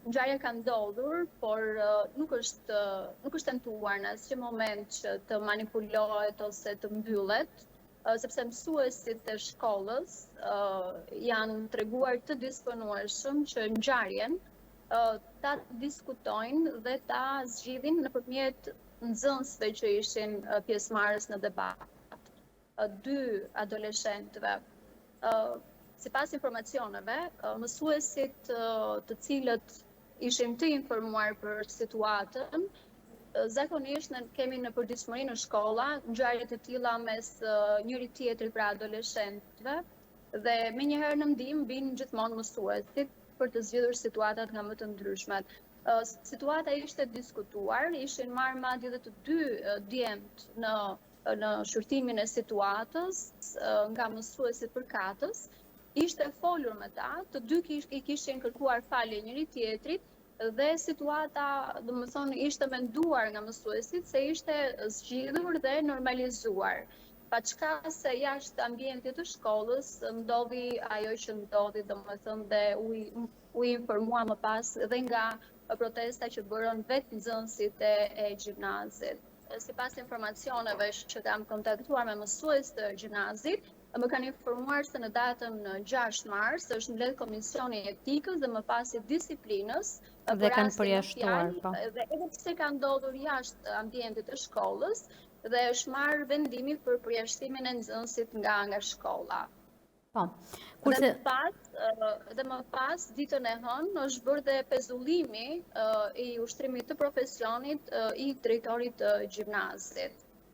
ngjarja ka ndodhur, por nuk është tentuar në asnjë moment që të manipulohet ose të mbyllet, sepse mësuesit e shkollës janë treguar të disponueshëm që ngjarjen ta diskutojnë dhe ta zgjidhin nëpërmjet nxënësve që ishin pjesëmarrës në debat. Dy adoleshentëve. Sipas informacioneve, mësuesit të cilët ishin të informuar për situatën, zakonisht kemi në përditshmëri në shkolla ngjarje të tilla mes njëri tjetrit pra adoleshentëve dhe menjëherë në ndihmë vijnë gjithmonë mësuesit për të zgjidhur situatat nga më të ndryshmet. Situata ishte diskutuar, ishin marrë madje edhe të dy djemt në shqyrtimin e situatës nga mësuesit përkatës, ishte folur me ta, të dy i kishin kërkuar falje njëri tjetrit dhe situata, domethënë, ishte menduar nga mësuesit se ishte zgjidhur dhe normalizuar. Paçka se jashtë ambientit të shkollës ndodhi ajo që ndodhi, domethënë, dhe u informua më pas edhe nga protesta që bërën vetë nxënësit e gjimnazit. Sipas informacioneve që kam kontaktuar me mësues të gjimnazit, më kanë informuar se në datën 6 mars është mbledh komisioni i etikës dhe më pas i disiplinës dhe kanë përjashtuar, po. Dhe edhe pse ka ndodhur jashtë ambientit të shkollës dhe është marrë vendimi për përjashtimin e nxënësit nga shkolla. Po. Dhe më pas, ditën e hënë, është bërë dhe pezullimi i ushtrimit të profesionit i drejtorit të gjimnazit.